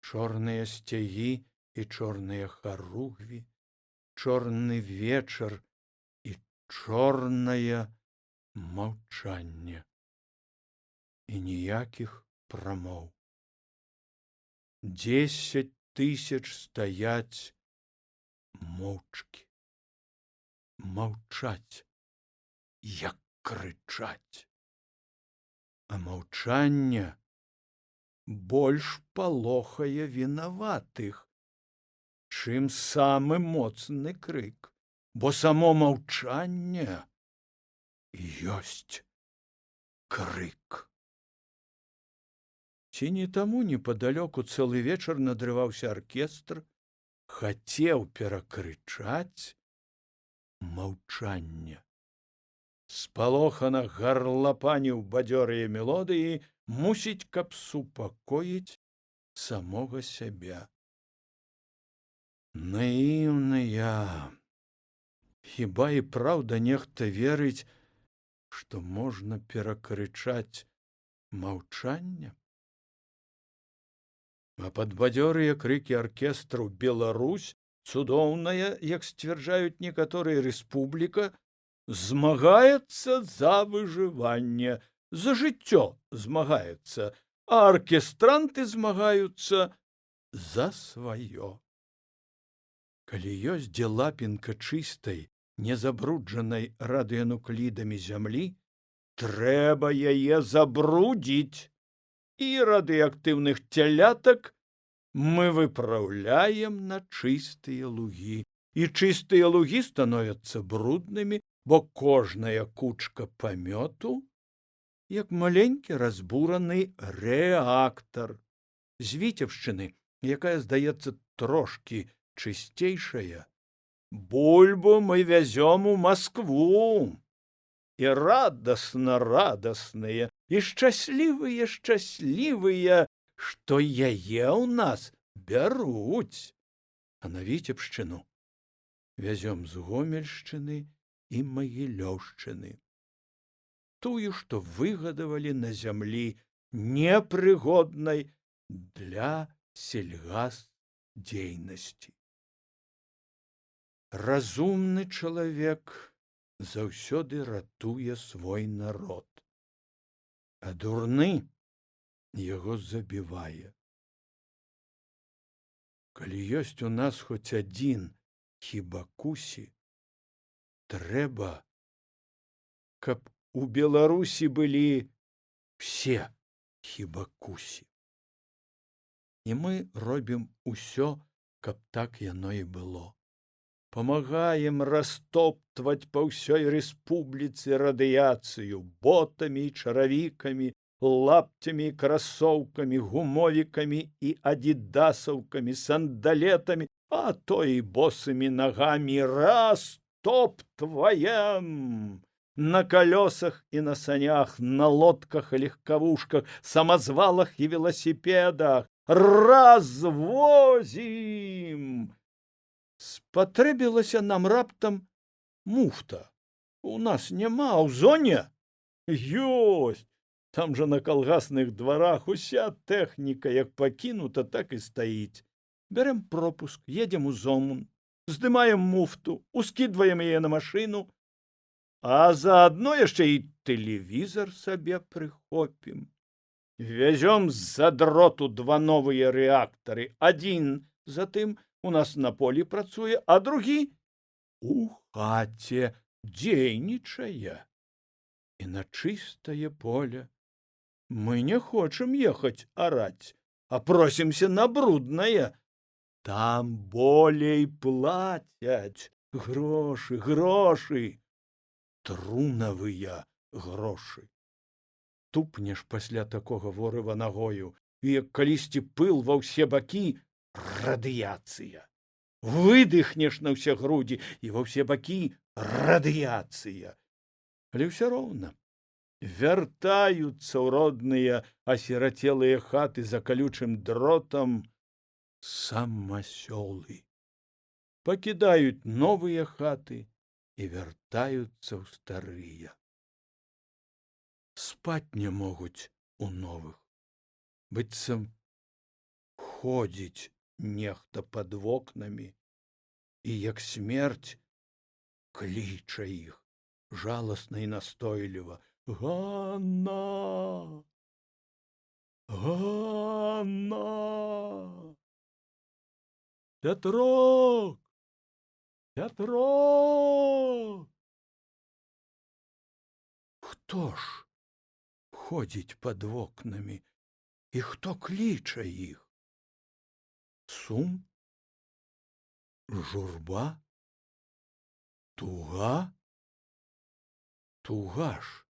чорныя сцягі і чорныя харугві, чорны вечар і чорнае маўчанне. І ніякіх прамоў. 10 000 стаяць моўчкі. Маўчаць, як крычаць. А маўчанне больш палохае вінаватых, чым самы моцны крык, бо само маўчанне ёсць крык. Ці не таму непадалёку цэлы вечар надрываўся аркестр, хацеў перакрычаць маўчанне. Спалохана гарлапаніў бадзёрыя мелодыі, мусіць, каб супакоіць самога сябе. Наіўная. Хіба і праўда нехта верыць, што можна перакрычаць маўчанне? А пад бадзёрыя крыкі аркестру «Беларусь» цудоўная, як сцвярджаюць некаторыя, рэспубліка змагаецца за выжыванне, за жыццё змагаецца, а аркестранты змагаюцца за сваё. Калі ёсць дзе лапінка чыстай, незабруджанай радыенуклідамі зямлі, трэба яе забрудзіць, і радыеактыўных цялятак мы выпраўляем на чыстыя лугі. І чыстыя лугі становяцца бруднымі, бо кожная кучка памёту, як маленькі разбураны рэактар. З Віцебшчыны, якая, здаецца, трошкі чысцейшая, бульбу мы вязём у Маскву. І радасныя, і шчаслівыя, што яе ў нас бяруць. А на Віцебшчыну вязём з Гомельшчыны і Магілёўшчыны. Тую, што выгадавалі на зямлі непрыгоднай для сельгасдзейнасці. Разумны чалавек заўсёды ратуе свой народ, а дурны яго забівае. Калі ёсць у нас хоць адзін хібакусі, трэба, каб у Беларусі былі все хібакусі. І мы робім усё, каб так яно і было. Памагаем растоптваць па ўсёй рэспубліцы радыяцыю ботамі і чаравікамі, лапцямі і красоўкамі, гумовікамі і адідасаўкамі, сандалетамі, а то і босымі нагамі растоптваем. На калёсах і на санях, на лодках і легкавушках, самазвалах і веласіпедах развозім. Спатрэбілася нам раптам муфта. У нас няма, а ў зоне ёсць. Там жа на калгасных дварах уся тэхніка як пакінута, так і стаіць. Бярэм пропуск, едзем у зону, здымаем муфту, ускідваем яе на машыну, а заадно яшчэ і тэлевізар сабе прыхопім. Вязём з-за дроту два новыя рэактары. Адзін затым у нас на полі працуе, а другі у хаце дзейнічае. І на чыстае поле мы не хочам ехаць араць, а просімся на бруднае. Там болей плацяць. Грошы, трунавыя грошы. Тупнеш пасля такога ворыва нагою, і як калісьці пыл ва ўсе бакі, радыяцыя. Выдыхнеш на ўсе грудзі, і ва ўсе бакі радыяцыя. Але ўсё роўна вяртаюцца ў родныя асірацелыя хаты за калючым дротам самасёлы. Пакідаюць новыя хаты і вяртаюцца ў старыя. Спаць не могуць у новых. Быццам ходзіць нехта пад вокнамі, і як смерць кліча іх жаласна і настойліва: Ганна! Ганна! Пятрок! Пятрок! Хто ж ходзіць пад вокнамі, і хто кліча іх? Сум? Журба? Туга? Туга ж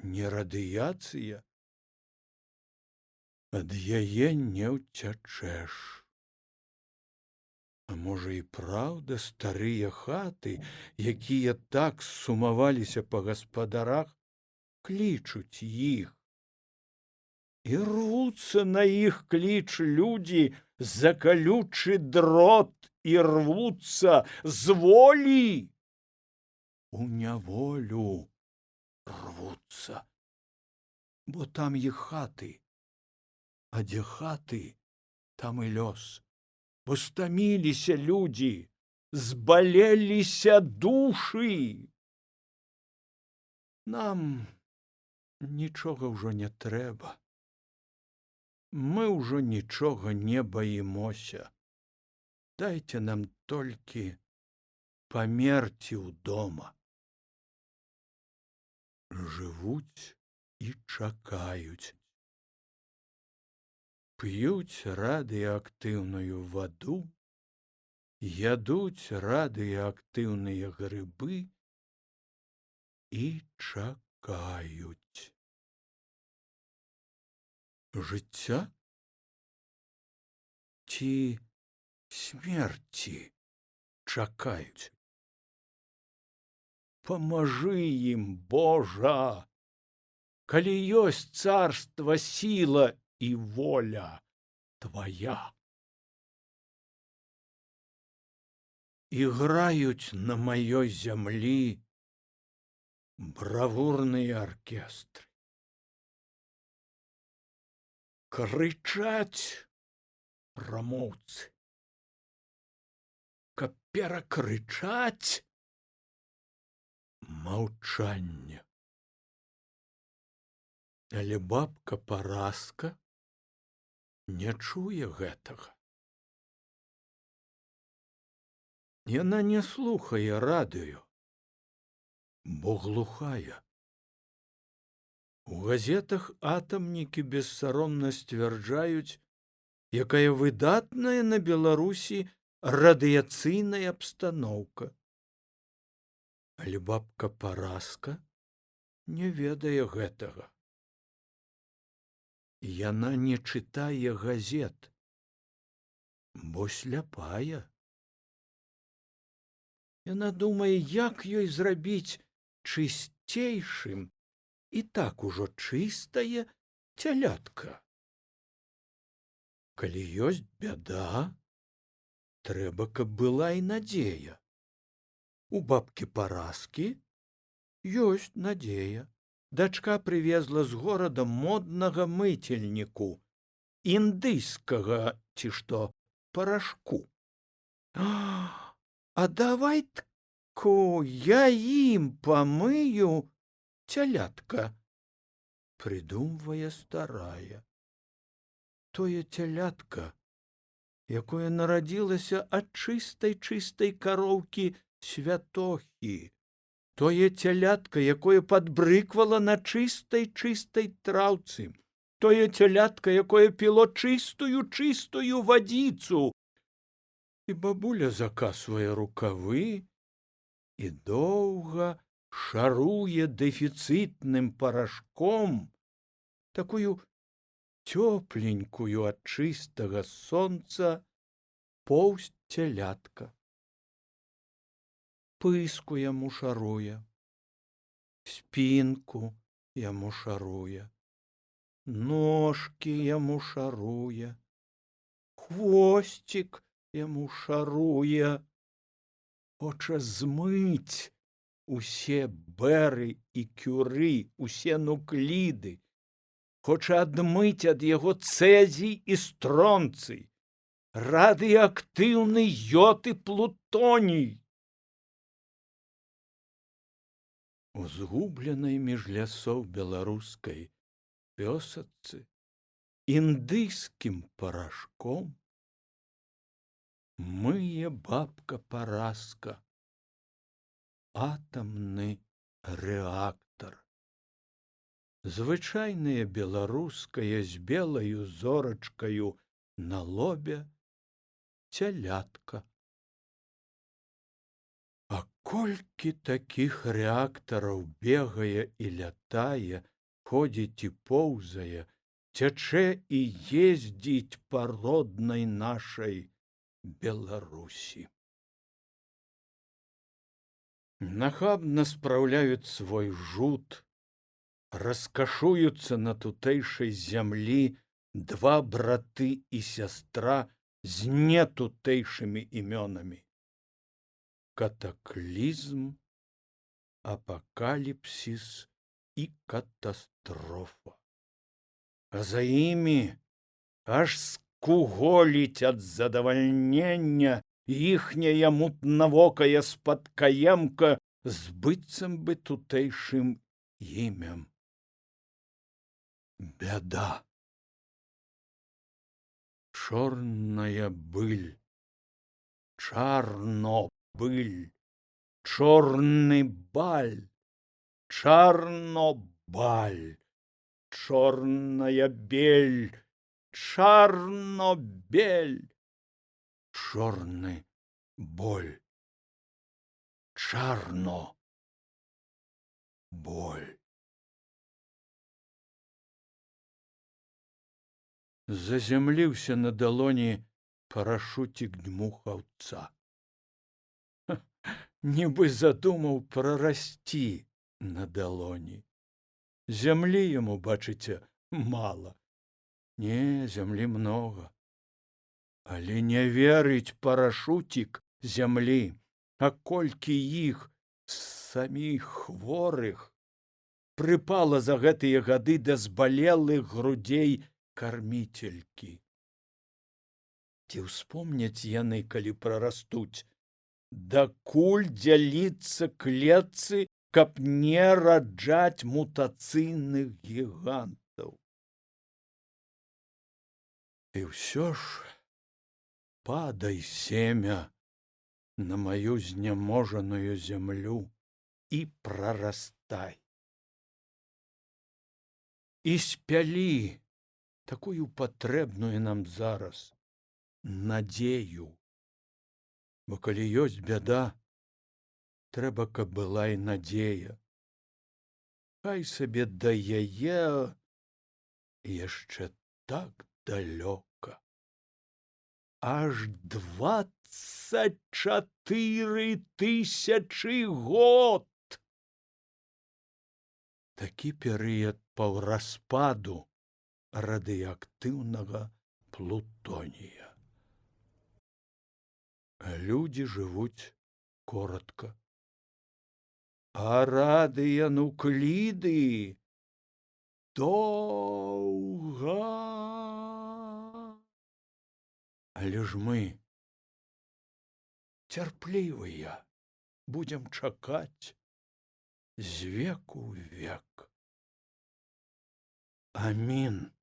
не радыяцыя. Ад яе не ўцячэш. А можа і праўда старыя хаты, якія так сумаваліся па гаспадарах, клічуць іх. І рвуцца на іх кліч людзі за калючы дрот, і рвуцца з волі у няволю, рвуцца, бо там іх хаты, а дзе хаты, там і лёс. бо стаміліся людзі, збалеліся душы. Нам нічога ўжо не трэба. Мы ўжо нічога не баімося. Дайце нам толькі памерці ўдома. Жывуць і чакаюць. П'юць радыеактыўную ваду, ядуць радыеактыўныя грыбы і чакаюць. Жыцця ці смерці чакаюць. Памажы ім, Божа, калі ёсць царства, сіла і воля твая. Іграюць на маёй зямлі бравурныя аркестры. Крычаць прамоўцы, каб перакрычаць маўчанне. Але бабка Параска не чуе гэтага. Яна не слухае радыё, бо глухая. У газетах атамнікі бессаромна сцвярджаюць, якая выдатная на Беларусі радыяцыйная абстаноўка. Але бабка Параска не ведае гэтага. Яна не чытае газет, бо сляпая. Яна думае, як ёй зрабіць чысцейшым і так ужо чыстае цялятка. Калі ёсць бяда, трэба, каб была і надзея. У бабкі Параскі ёсць надзея. Дачка прывезла з горада моднага мыцельніку, індыйскага, ці што, парашку. А давай-ку я ім памыю цялятка, прыдумвае старая. Тое цялятка, якое нарадзілася ад чыстай кароўкі Святохі, тое цялятка, якое падбрыквала на чыстай траўцы, тое цялятка, якое піло чыстую вадзіцу. І бабуля закасвае рукавы і доўга шаруе дэфіцытным парашком такую цёпленькую ад чыстага сонца поўсць цялятка. Пыску яму шаруе, спінку яму шаруе, ножкі яму шаруе, хвосцік яму шаруе. Хоча змыць усе бэры і кюры, усе нукліды. Хоча адмыць ад яго цэзій і стронцый, радыеактыўны ёд і плутоній. У згубленай між лясоў беларускай вёсачцы індыйскім парашком мые бабка Параска атамны рэактар. Звычайная беларуская з белаю зорачкаю на лобе цялятка. А колькі такіх рэактараў бегае і лятае, ходзіць і поўзае, цячэ і ездзіць па роднай нашай Беларусі. Нахабна спраўляюць свой жуд, раскашуюцца на тутэйшай зямлі два браты і сястра з нетутэйшымі імёнамі. Катаклізм, апакаліпсіс і катастрофа. А за імі аж з куголіць ад задавальнення іхняя мутнавокая спадкаемка з быццам бы тутэйшым імем. Бяда. Чорная быль, чарнобыль, чорны баль, чарнобаль, чорная бель, чарнобель, чорны боль, чарно боль. Зазямліўся на далоні парашутик дмухаўца. Нібы задумаў прарасці на далоні. Зямлі яму, бачыце, мала. Не, зямлі многа. Але не верыць парашутик зямлі, а колькі іх саміх хворых прыпала за гэтыя гады да збалелых грудзей карміцелькі. Ці ўспомняць яны, калі прарастуць, дакуль дзяліцца клетцы, каб не раджаць мутацыйных гігантаў. І ўсё ж падай семя на маю зняможаную зямлю і прарастай. І спялі такую патрэбную нам зараз надзею. Бо калі ёсць бяда, трэба, каб была і надзея. Хай сабе да яе яшчэ так далёка. Аж 24 000 год. Такі перыяд паўраспаду радыеактыўнага плутонія. Людзі жывуць коротка. А радыенукліды доўга. Але ж мы цярплівыя, будзем чакаць з веку ў век. Амін.